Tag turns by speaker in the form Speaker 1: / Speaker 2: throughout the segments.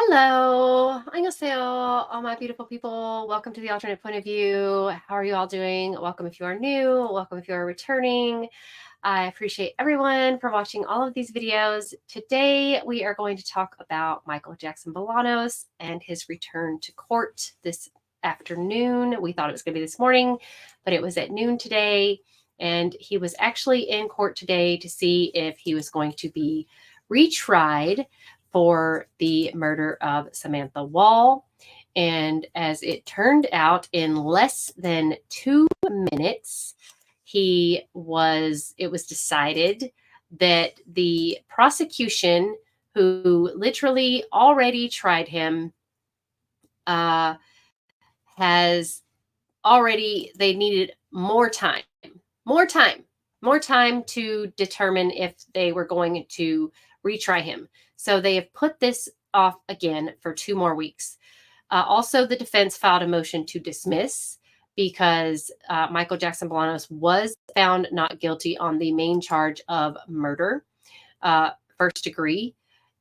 Speaker 1: Hello, 안녕하세요, all my beautiful people. Welcome to the alternate point of view. How are you all doing? Welcome if you are new. Welcome if you are returning. I appreciate everyone for watching all of these videos. Today, we are going to talk about Michael Jackson Bolanos and his return to court this afternoon. We thought it was going to be this morning, but it was at noon today. And he was actually in court today to see if he was going to be retried for the murder of Samantha Wall. And as it turned out, in less than 2 minutes, it was decided that the prosecution, who literally already tried him, uh, they needed more time, more time, more time to determine if they were going to retry him. So they have put this off again for 2 more weeks. Also, the defense filed a motion to dismiss because Michael Jackson Bolanos was found not guilty on the main charge of murder, first degree,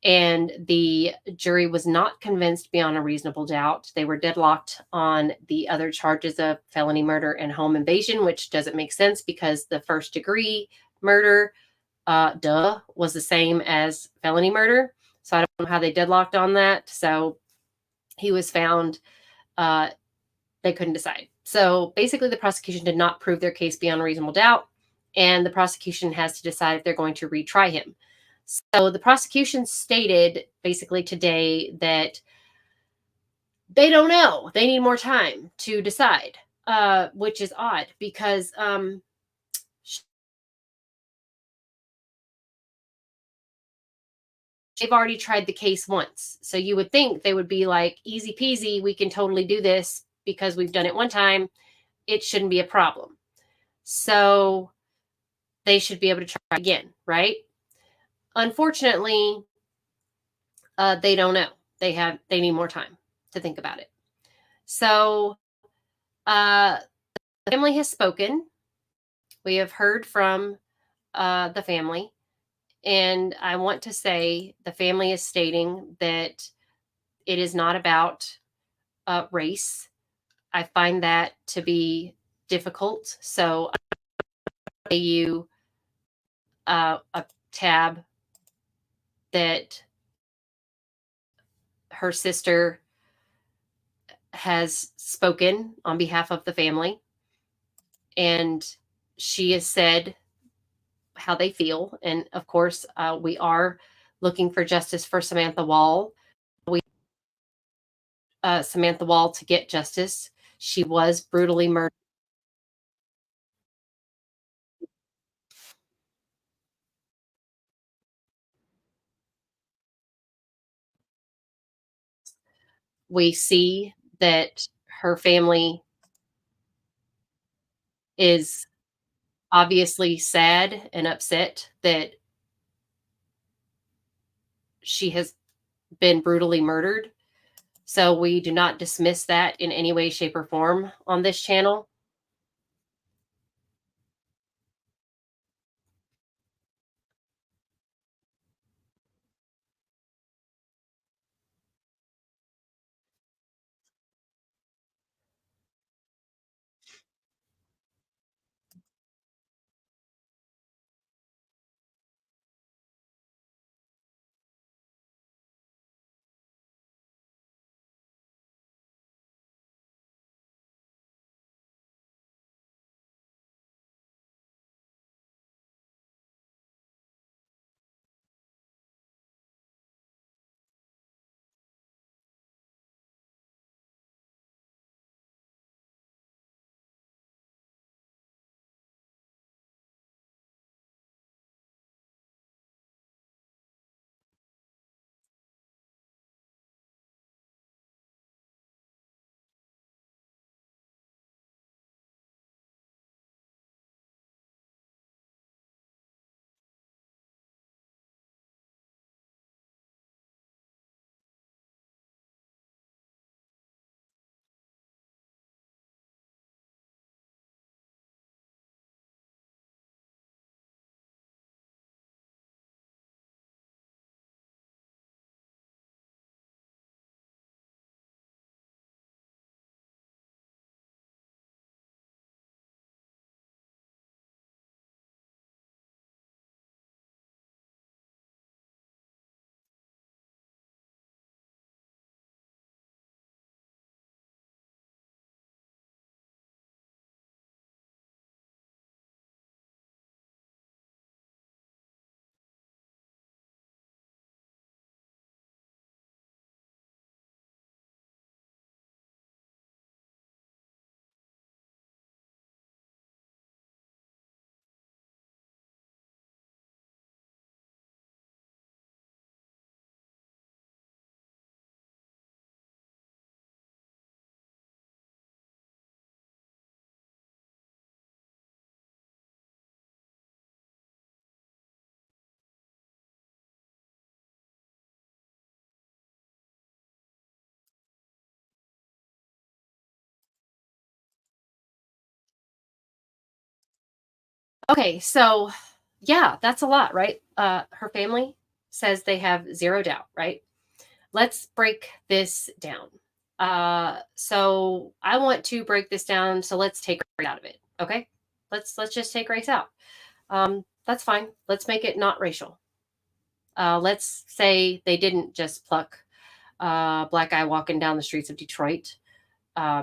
Speaker 1: and the jury was not convinced beyond a reasonable doubt. They were deadlocked on the other charges of felony murder and home invasion, which doesn't make sense because the first degree murder, was the same as felony murder. So I don't know how they deadlocked on that. So he was found, they couldn't decide. So basically, the prosecution did not prove their case beyond a reasonable doubt, and the prosecution has to decide if they're going to retry him. So the prosecution stated basically today that they don't know. They need more time to decide, which is odd because they've already tried the case once. So you would think they would be like, easy peasy, we can totally do this because we've done it one time. It shouldn't be a problem. So they should be able to try again, right? Unfortunately, they don't know. They need more time to think about it. So the family has spoken. We have heard from the family, and I want to say the family is stating that it is not about race. I find that to be difficult. So I pay you a tab that her sister has spoken on behalf of the family, and she has said how they feel. And of course, we are looking for justice for Samantha Wall. We Samantha Wall to get justice. She was brutally murdered. We see that her family is obviously sad and upset that she has been brutally murdered. So we do not dismiss that in any way, shape, or form on this channel. Okay, so yeah, that's a lot, right? Her family says they have zero doubt, right? Let's break this down. So I want to break this down. So let's take race out of it. Okay, let's just take race out. That's fine. Let's make it not racial. Let's say they didn't just pluck a black guy walking down the streets of Detroit uh,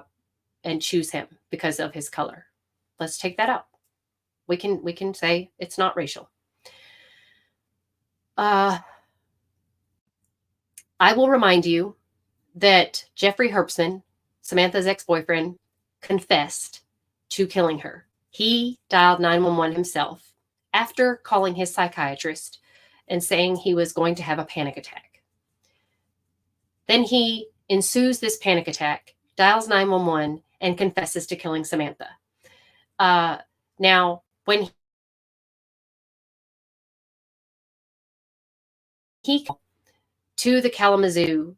Speaker 1: and choose him because of his color. Let's take that out. We can say it's not racial. I will remind you that Jeffrey Herbstman, Samantha's ex-boyfriend, confessed to killing her. He dialed 911 himself after calling his psychiatrist and saying he was going to have a panic attack. Then he ensues this panic attack, dials 911, and confesses to killing Samantha. Now, when he to the Kalamazoo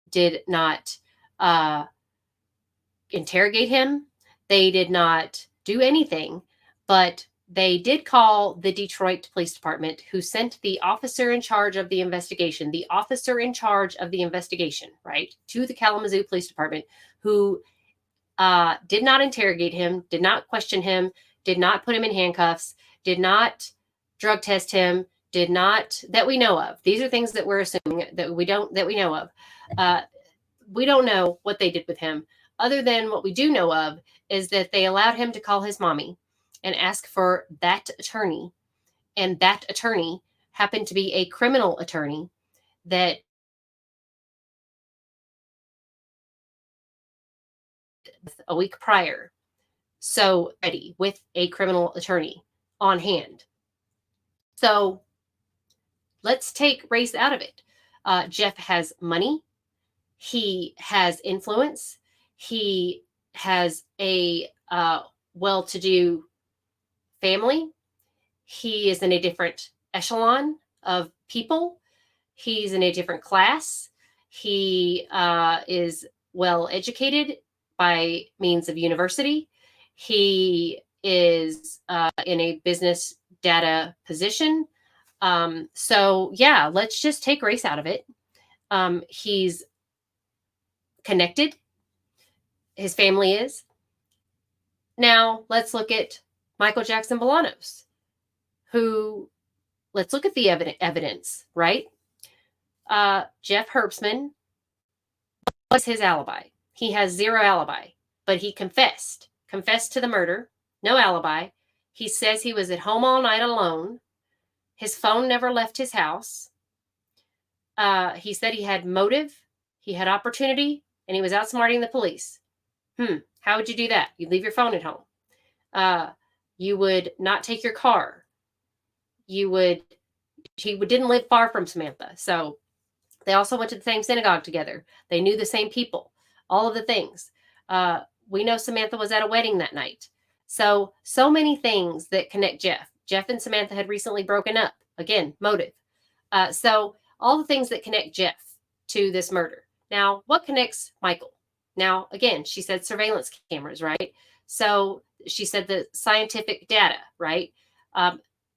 Speaker 1: did not interrogate him. They did not do anything, but they did call the Detroit Police Department, who sent the officer in charge of the investigation, right, to the Kalamazoo Police Department, who did not interrogate him, did not question him, did not put him in handcuffs, did not drug test him, did not, that we know of. These are things that we're assuming that we know of. We don't know what they did with him, other than what we do know of is that they allowed him to call his mommy and ask for that attorney. And that attorney happened to be a criminal attorney that a week prior. So ready with a criminal attorney on hand. So let's take race out of it. Jeff has money. He has influence. He has a well-to-do family. He is in a different echelon of people. He's in a different class. He is well educated by means of university. He is in a business data position. So yeah, let's just take race out of it. He's connected. His family is. Now let's look at Michael Jackson Bolanos, who, let's look at the evidence, right? Jeff Herbstman was his alibi. He has zero alibi, but he confessed to the murder, no alibi. He says he was at home all night alone. His phone never left his house. He said he had motive, he had opportunity, and he was outsmarting the police. How would you do that? You'd leave your phone at home. You would not take your car. He didn't live far from Samantha. So they also went to the same synagogue together. They knew the same people, all of the things. We know Samantha was at a wedding that night. So many things that connect Jeff. Jeff and Samantha had recently broken up. Again, motive. So all the things that connect Jeff to this murder. Now, what connects Michael? Now, again, she said surveillance cameras, right? So she said the scientific data, right?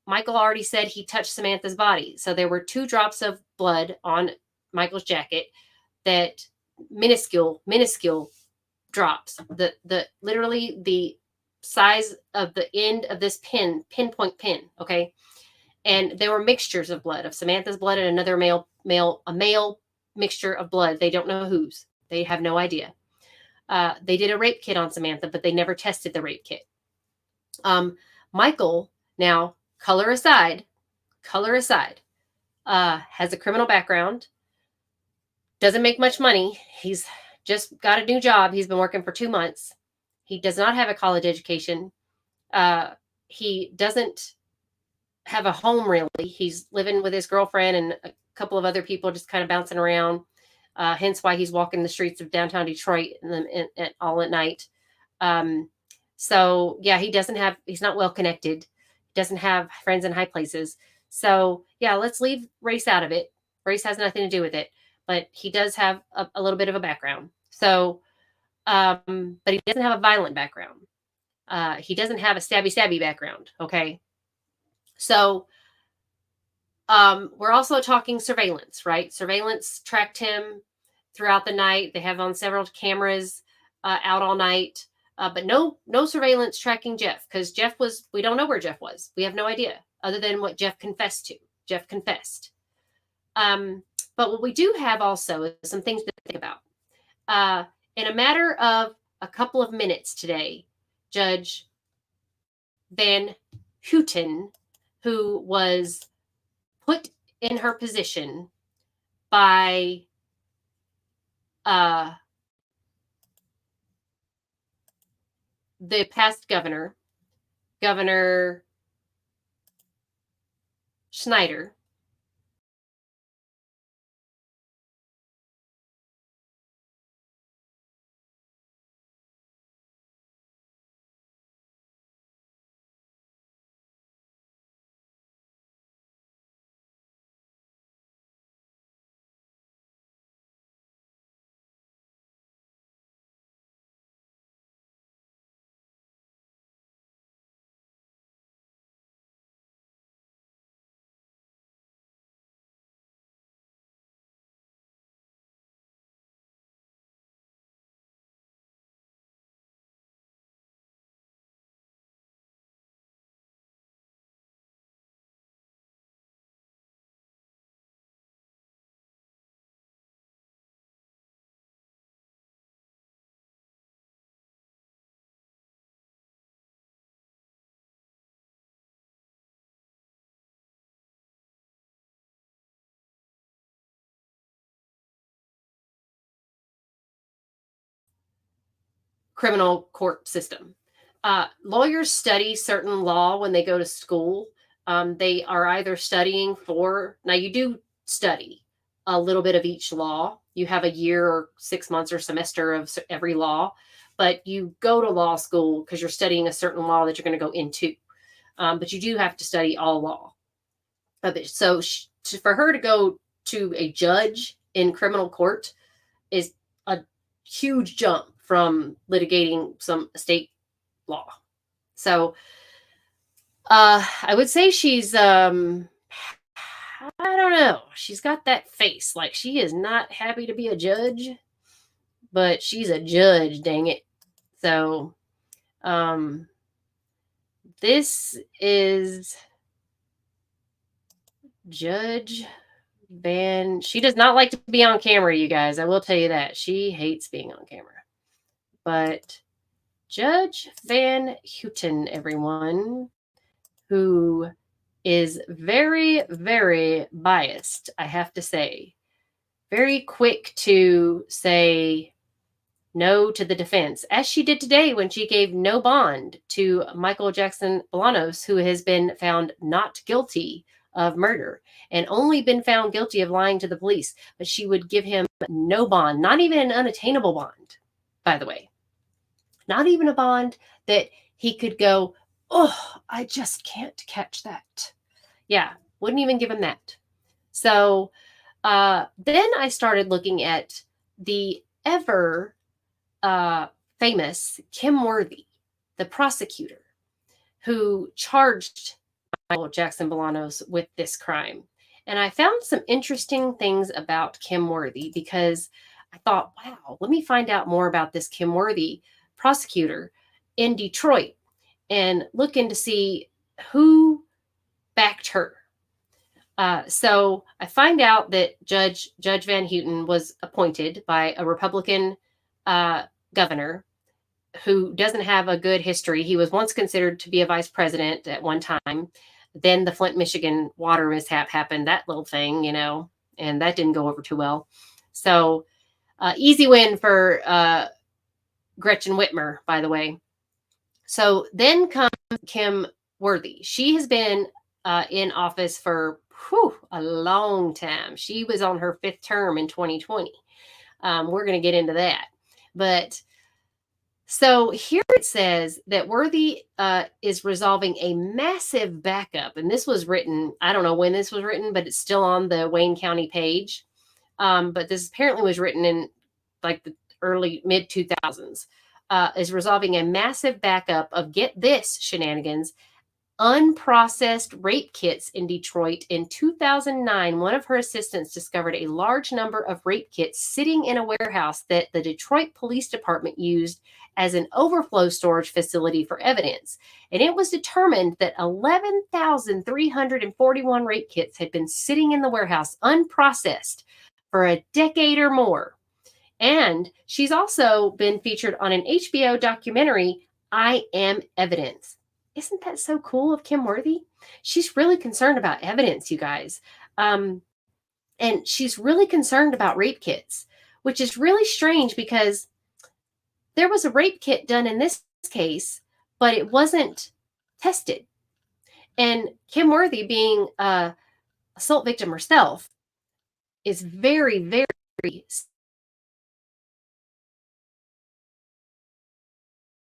Speaker 1: Michael already said he touched Samantha's body. So there were 2 drops of blood on Michael's jacket, that minuscule drops. The literally the size of the end of this pinpoint pin, okay? And there were mixtures of blood, of Samantha's blood and another male mixture of blood. They don't know whose. They have no idea. They did a rape kit on Samantha, but they never tested the rape kit. Michael, now, color aside, has a criminal background, doesn't make much money. He's just got a new job. He's been working for 2 months. He does not have a college education. He doesn't have a home, really. He's living with his girlfriend and a couple of other people, just kind of bouncing around. Hence why he's walking the streets of downtown Detroit all at night. So yeah, he's not well connected. Doesn't have friends in high places. So yeah, let's leave race out of it. Race has nothing to do with it, but he does have a little bit of a background. So, but he doesn't have a violent background. He doesn't have a stabby background. Okay. So, we're also talking surveillance, right? Surveillance tracked him throughout the night. They have on several cameras out all night, but no surveillance tracking Jeff, because we don't know where Jeff was. We have no idea other than what Jeff confessed to. Jeff confessed. But what we do have also is some things to think about. In a matter of a couple of minutes today, Judge Van Houten, who was put in her position by the past governor, Governor Schneider. Criminal court system. Lawyers study certain law when they go to school. They are either studying for, now you do study a little bit of each law. You have a year or 6 months or semester of every law, but you go to law school because you're studying a certain law that you're going to go into. But you do have to study all law. So for her to go to a judge in criminal court is a huge jump from litigating some state law. So I would say she's I don't know. She's got that face. Like, she is not happy to be a judge, but she's a judge, dang it. So this is Judge Van. She does not like to be on camera, you guys. I will tell you that. She hates being on camera. But Judge Van Houten, everyone, who is very, very biased, I have to say. Very quick to say no to the defense, as she did today when she gave no bond to Michael Jackson Bolanos, who has been found not guilty of murder and only been found guilty of lying to the police. But she would give him no bond, not even an unattainable bond, by the way. Not even a bond that he could go, oh, I just can't catch that. Yeah, wouldn't even give him that. So then I started looking at the ever famous Kim Worthy, the prosecutor who charged Michael Jackson Bolanos with this crime. And I found some interesting things about Kim Worthy because I thought, wow, let me find out more about this Kim Worthy prosecutor in Detroit and look in to see who backed her. So I find out that Judge Van Houten was appointed by a Republican governor who doesn't have a good history. He was once considered to be a vice president at one time. Then the Flint, Michigan water mishap happened, that little thing, and that didn't go over too well. So easy win for Gretchen Whitmer, by the way. So then comes Kim Worthy. She has been in office for a long time. She was on her 5th term in 2020. We're going to get into that. But So here it says that Worthy is resolving a massive backup. And this was written, I don't know when this was written, but it's still on the Wayne County page. But this apparently was written in like the early mid 2000s. Is resolving a massive backup of, get this, shenanigans, unprocessed rape kits in Detroit. In 2009, one of her assistants discovered a large number of rape kits sitting in a warehouse that the Detroit Police Department used as an overflow storage facility for evidence. And it was determined that 11,341 rape kits had been sitting in the warehouse unprocessed for a decade or more. And she's also been featured on an HBO documentary, I Am Evidence. Isn't that so cool of Kim Worthy? She's really concerned about evidence, you guys. And she's really concerned about rape kits, which is really strange because there was a rape kit done in this case, but it wasn't tested. And Kim Worthy, being an assault victim herself, is very, very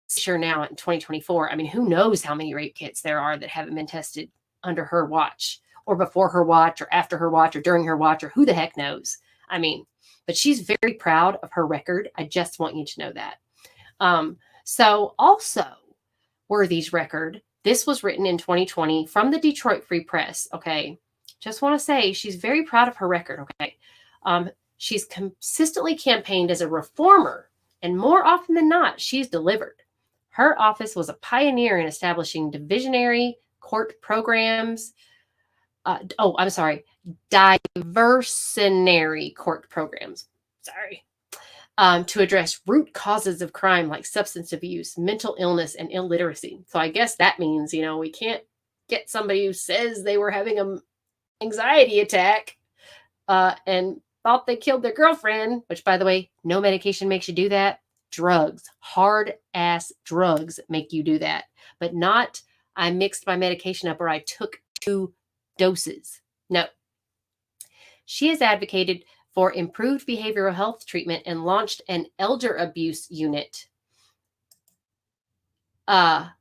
Speaker 1: sure now in 2024. I mean, who knows how many rape kits there are that haven't been tested under her watch or before her watch or after her watch or during her watch, or who the heck knows. I mean, but she's very proud of her record. I just want you to know that. So also Worthy's record, this was written in 2020 from the Detroit Free Press. Okay. Just want to say she's very proud of her record. Okay. She's consistently campaigned as a reformer, and more often than not, she's delivered. Her office was a pioneer in establishing diversionary court programs. Diversionary court programs. Sorry. To address root causes of crime like substance abuse, mental illness, and illiteracy. So I guess that means, we can't get somebody who says they were having an anxiety attack and thought they killed their girlfriend, which, by the way, no medication makes you do that. Drugs, hard ass drugs make you do that, but not I mixed my medication up or I took 2 doses. No. She has advocated for improved behavioral health treatment and launched an elder abuse unit. Awesome,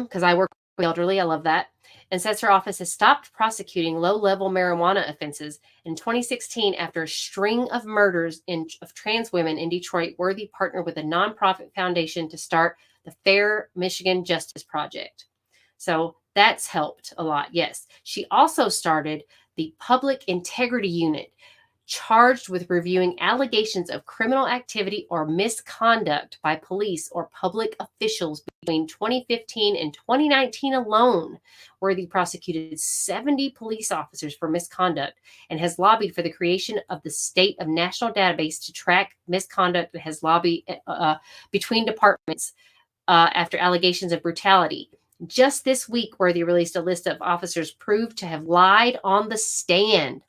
Speaker 1: because I work with elderly. I love that. And says her office has stopped prosecuting low-level marijuana offenses. In 2016, after a string of murders of trans women in Detroit, Worthy partnered with a nonprofit foundation to start the Fair Michigan Justice Project. So that's helped a lot. Yes. She also started the Public Integrity Unit, charged with reviewing allegations of criminal activity or misconduct by police or public officials. Between 2015 and 2019 alone, Worthy prosecuted 70 police officers for misconduct and has lobbied for the creation of the state of national database to track misconduct that has lobbied between departments after allegations of brutality. Just this week, Worthy released a list of officers proved to have lied on the stand.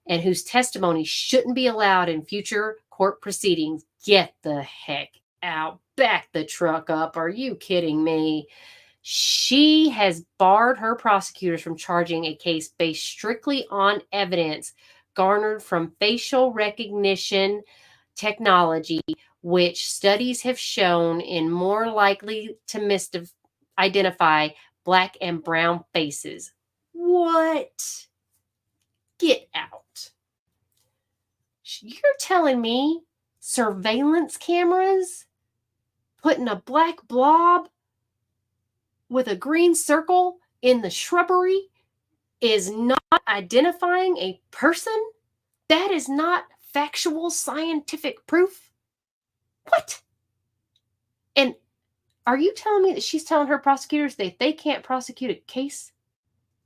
Speaker 1: And whose testimony shouldn't be allowed in future court proceedings. Get the heck out. Back the truck up. Are you kidding me? She has barred her prosecutors from charging a case based strictly on evidence garnered from facial recognition technology, which studies have shown is more likely to identify Black and brown faces. What? Get out. You're telling me surveillance cameras putting a black blob with a green circle in the shrubbery is not identifying a person? That is not factual scientific proof? What? And are you telling me that she's telling her prosecutors that they can't prosecute a case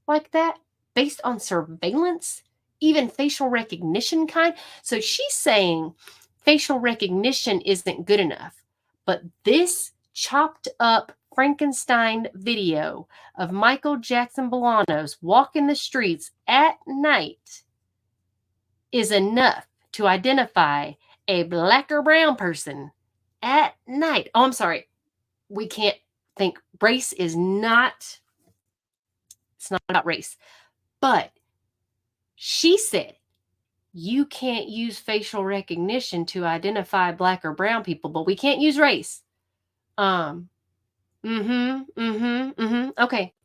Speaker 1: like that based on surveillance, even facial recognition kind? So she's saying facial recognition isn't good enough, but this chopped up Frankenstein video of Michael Jackson Bolanos walking the streets at night is enough to identify a Black or brown person at night. Oh, I'm sorry. We can't think race is not, it's not about race. But she said, you can't use facial recognition to identify Black or brown people, but we can't use race. Okay,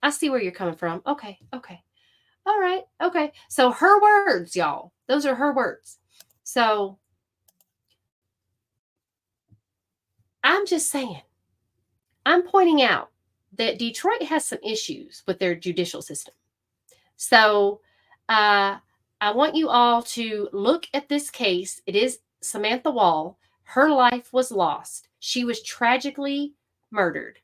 Speaker 1: I see where you're coming from. Okay. All right. Okay. So her words, y'all. Those are her words. So I'm just saying, I'm pointing out that Detroit has some issues with their judicial system. So I want you all to look at this case. It is Samantha Wall. Her life was lost. She was tragically murdered.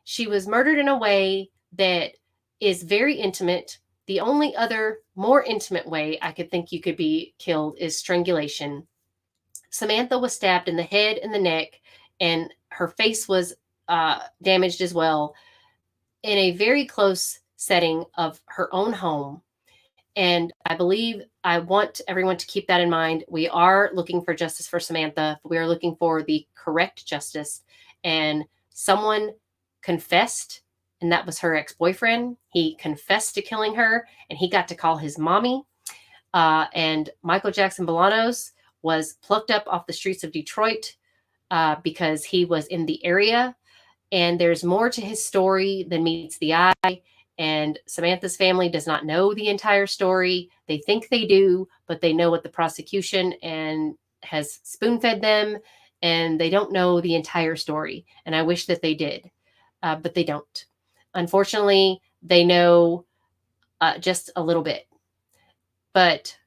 Speaker 1: She was murdered in a way that is very intimate. The only other more intimate way I could think you could be killed is strangulation. Samantha was stabbed in the head and the neck, and her face was damaged as well in a very close setting of her own home. And I believe I want everyone to keep that in mind. We are looking for justice for Samantha. We are looking for the correct justice. And someone confessed, and that was her ex-boyfriend. He confessed to killing her, and he got to call his mommy. And Michael Jackson Bolanos was plucked up off the streets of Detroit because he was in the area. And there's more to his story than meets the eye. And Samantha's family does not know the entire story. They think they do, but they know what the prosecution and has spoon-fed them, and they don't know the entire story. And I wish that they did, but they don't. Unfortunately, they know just a little bit. But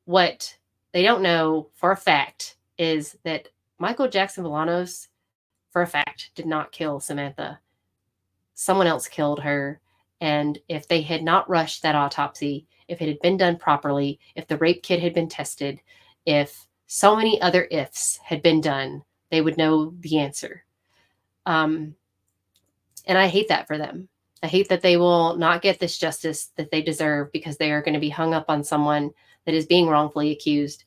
Speaker 1: what they don't know for a fact is that Michael Jackson Bolanos, for a fact, did not kill Samantha. Someone else killed her. And if they had not rushed that autopsy, if it had been done properly, if the rape kit had been tested, if so many other ifs had been done, they would know the answer. And I hate that for them. I hate that they will not get this justice that they deserve because they are going to be hung up on someone that is being wrongfully accused.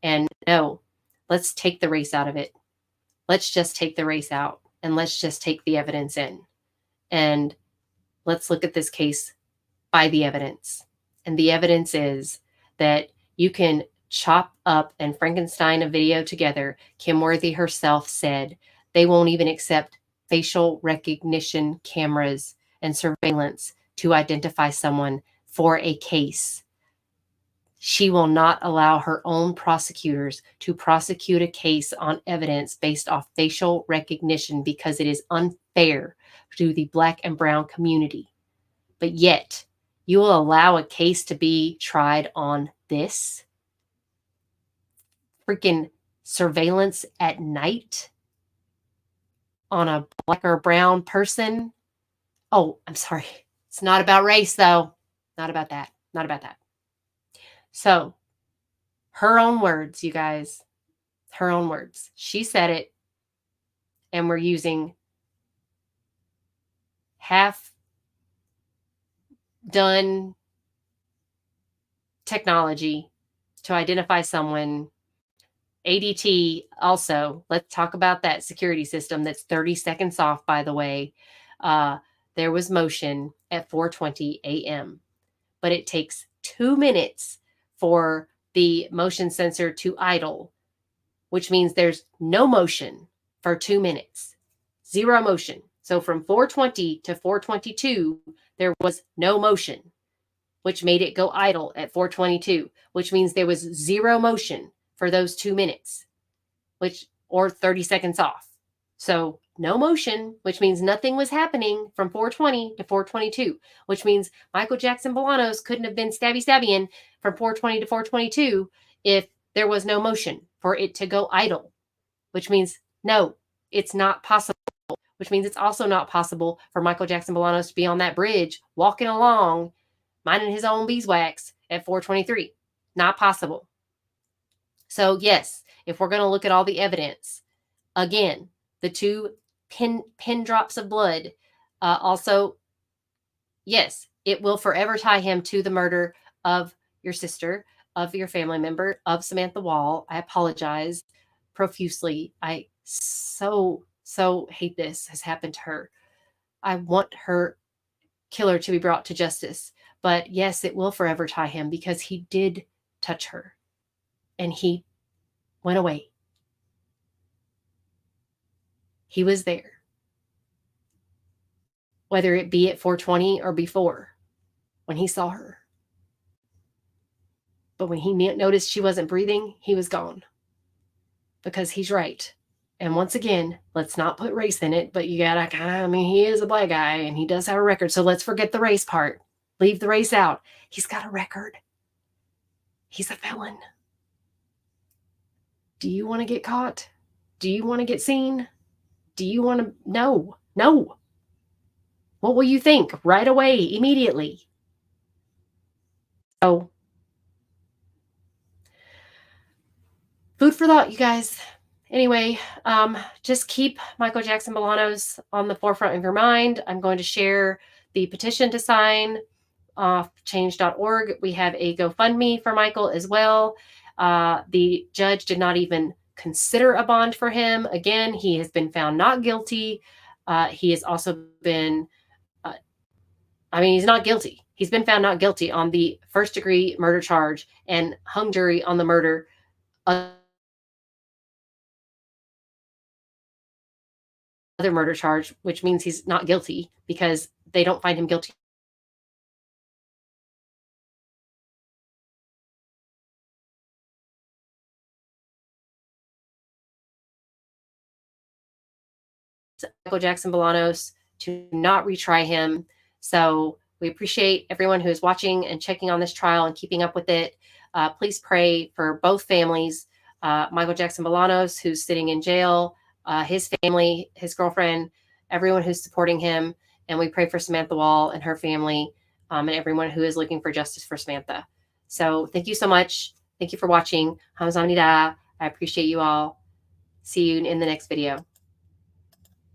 Speaker 1: And no, let's take the race out of it. Let's just take the race out, and let's just take the evidence in. And let's look at this case by the evidence. And the evidence is that you can chop up and Frankenstein a video together. Kim Worthy herself said they won't even accept facial recognition cameras and surveillance to identify someone for a case. She will not allow her own prosecutors to prosecute a case on evidence based off facial recognition because it is unfair to the Black and brown community. But yet, you will allow a case to be tried on this freaking surveillance at night on a Black or brown person. Oh, I'm sorry. It's not about race, though. Not about that. Not about that. So, her own words, you guys. Her own words. She said it, and we're using half done technology to identify someone. ADT also, let's talk about that security system that's 30 seconds off, by the way. There was motion at 4:20 a.m., but it takes 2 minutes for the motion sensor to idle, which means there's no motion for 2 minutes. Zero motion. So from 4:20 to 4:22, there was no motion, which made it go idle at 4:22, which means there was zero motion for those 2 minutes, or 30 seconds off. So no motion, which means nothing was happening from 4:20 to 4:22, which means Michael Jackson Bolanos couldn't have been stabby-stabbying from 4:20 to 4:22 if there was no motion for it to go idle, which means no, it's not possible, which means it's also not possible for Michael Jackson Bolanos to be on that bridge walking along, minding his own beeswax at 4:23. Not possible. So yes, if we're going to look at all the evidence, again, the two pin drops of blood, also, yes, it will forever tie him to the murder of your sister, of your family member, of Samantha Wall. I apologize profusely. I so hate this has happened to her. I want her killer to be brought to justice. But yes, it will forever tie him because he did touch her. and he went away. He was there, whether it be at 420 or before when he saw her. But when he noticed she wasn't breathing, he was gone. Because he's right. And once again, let's not put race in it, but you gotta he is a black guy and he does have a record. So let's forget the race part. Leave the race out. He's got a record. He's a felon. Do you want to get caught? Do you want to get seen? Do you want to? No. What will you think right away, immediately? So, food for thought, you guys. Anyway, just keep Michael Jackson Bolanos on the forefront of your mind. I'm going to share the petition to sign off change.org. We have a GoFundMe for Michael as well. The judge did not even consider a bond for him. Again, he has been found not guilty. He has also been, he's not guilty. He's been found not guilty on the first-degree murder charge and hung jury on the murder other murder charge, which means he's not guilty because they don't find him guilty. Michael Jackson Bolanos to not retry him. So we appreciate everyone who is watching and checking on this trial and keeping up with it. Please pray for both families. Michael Jackson Bolanos, who's sitting in jail, his family, his girlfriend, everyone who's supporting him. And we pray for Samantha Wall and her family, and everyone who is looking for justice for Samantha. So thank you so much. Thank you for watching. Hamzamnida. I appreciate you all. See you in the next video.